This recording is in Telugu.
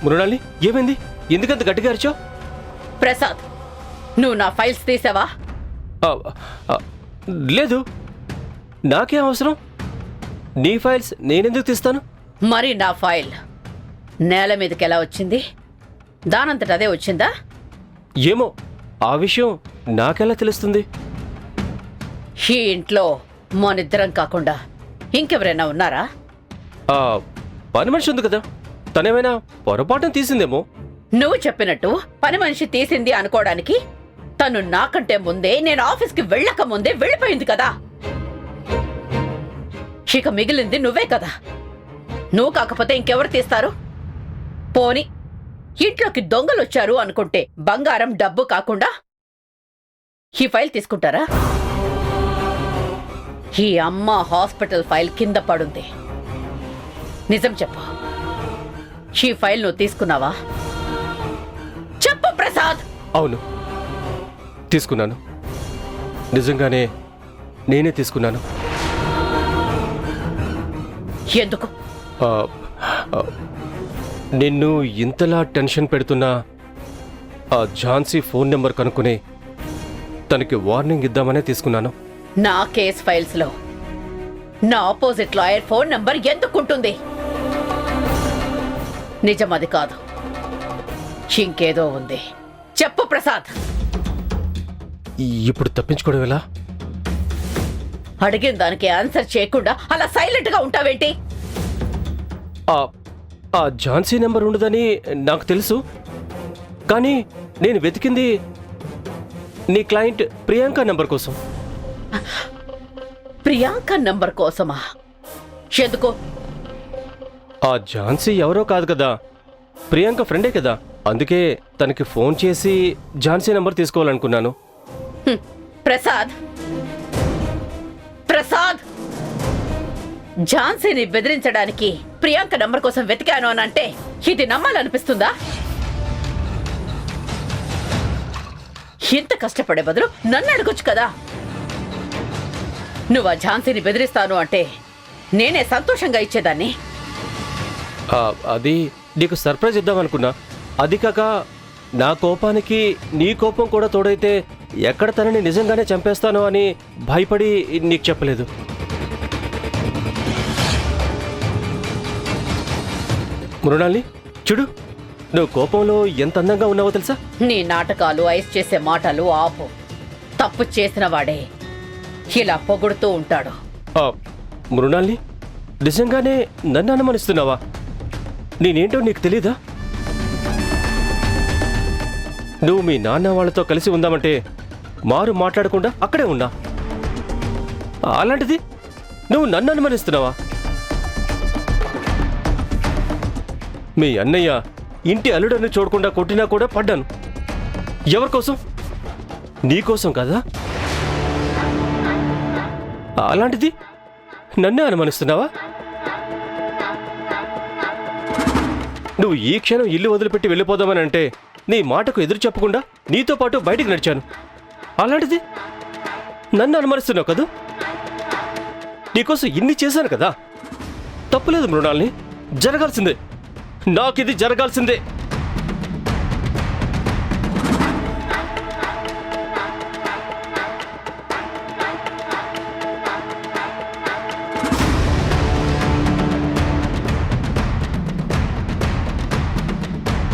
మృణాలి, ఏమైంది? ఎందుకంత గట్టిగా అరిచావు? ప్రసాద్, నువ్వు నా ఫైల్స్ తీసావా? లేదు, నాకేం అవసరం? నీ ఫైల్స్ నేనెందుకు తీస్తాను? మరి నా ఫైల్ నేల మీదకి ఎలా వచ్చింది? దానంతట అదే వచ్చిందా? ఏమో, ఆ విషయం నాకెలా తెలుస్తుంది? ఈ ఇంట్లో మనిద్దరం కాకుండా ఇంకెవరైనా ఉన్నారా? పని మనిషి ఉంది కదా, తనేమైనా పొరపాటున తీసిందేమో. నువ్వు చెప్పినట్టు పని మనిషి తీసింది అనుకోవడానికి తను నాకంటే ముందే, నేను ఆఫీస్కి వెళ్ళక ముందే వెళ్ళిపోయింది కదా. ఇక మిగిలింది నువ్వే కదా. నువ్వు కాకపోతే ఇంకెవరు తీస్తారు? పోని ఇంట్లోకి దొంగలు వచ్చారు అనుకుంటే బంగారం డబ్బు కాకుండా ఈ ఫైల్ తీసుకుంటారా? ఈ అమ్మ హాస్పిటల్ ఫైల్ కింద పడుంది. నిజం చెప్పు, ఈ ఫైల్ నువ్వు తీసుకున్నావా? చెప్పు ప్రసాద్. అవును, తీసుకున్నాను. నిజంగానే నేనే తీసుకున్నాను. ఎందుకు? నిన్ను ఇంతలా టెన్షన్ పెడుతున్నా ఆ ఝాన్సీ ఫోన్ నెంబర్ కనుక్కుని తనకి వార్నింగ్ ఇద్దామనే తీసుకున్నాను. నా కేస్ ఫైల్స్ లో నా ఆపోజిట్ లాయర్ ఫోన్ నంబర్ ఎందుకుంటుంది? నిజం అది కాదు, ఇంకేదో ఉంది. చెప్పు ప్రసాద్. ఇప్పుడు తప్పించుకోవడం ఎలా? అడిగిన దానికి ఆన్సర్ చేయకుండా అలా సైలెంట్ గా ఉంటావేంటి? ఆ ఝాన్సీ నెంబర్ ఉండదని నాకు తెలుసు, కానీ నేను వెతికింది నీ క్లయింట్ ప్రియాంక నెంబర్ కోసం. ప్రియాంక నంబర్ కోసమా? ఎందుకు? ఆ ఝాన్సీ ఎవరో కాదు కదా, ప్రియాంక ఫ్రెండే కదా. అందుకే తనకి ఫోన్ చేసి ఝాన్సీ నెంబర్ తీసుకోవాలనుకున్నాను. ప్రసాద్, ప్రసాద్, ఝాన్సీని బెదిరించడానికి ప్రియాంక నంబర్ కోసం వెతికాను అని అంటే ఇది నమ్మాలనిపిస్తుందా? ఇంత కష్టపడే బదులు నన్ను అడగొచ్చు కదా. నువ్వు ఆ ఝాన్సీని బెదిరిస్తాను అంటే నేనే సంతోషంగా ఇచ్చేదాన్ని. అది నీకు సర్ప్రైజ్ ఇద్దామనుకున్నా. అది కాక నా కోపానికి నీ కోపం కూడా తోడైతే ఎక్కడ తనని నిజంగానే చంపేస్తానో అని భయపడి నీకు చెప్పలేదు. మృణాలి, చూడు, నువ్వు కోపంలో ఎంత అందంగా ఉన్నావో తెలుసా? నీ నాటకాలు, ఐస్ చేసే మాటలు ఆపు. తప్పు చేసిన వాడే ఇలా పొగుడుతూ ఉంటాడు. మృణాలి, నిజంగానే నన్ను అనుమానిస్తున్నావా? నేనేంటో నీకు తెలీదా? నువ్వు మీ నాన్న వాళ్ళతో కలిసి ఉందామంటే మారు మాట్లాడకుండా అక్కడే ఉన్నా. అలాంటిది నువ్వు నన్ను అనుమానిస్తున్నావా? మీ అన్నయ్య ఇంటి అల్లుడని చూడకుండా కొట్టినా కూడా పడ్డాను. ఎవరికోసం? నీకోసం కదా. అలాంటిది నన్నే అనుమానిస్తున్నావా? నువ్వు ఈ క్షణం ఇల్లు వదిలిపెట్టి వెళ్ళిపోదామని అంటే నీ మాటకు ఎదురు చెప్పకుండా నీతో పాటు బయటికి నడిచాను. అలాంటిది నన్ను అనుమానిస్తున్నావు కదూ. నీకోసం ఇన్ని చేశాను కదా. తప్పులేదు మృణాల్ని, జరగాల్సిందే. నాకిది జరగాల్సిందే.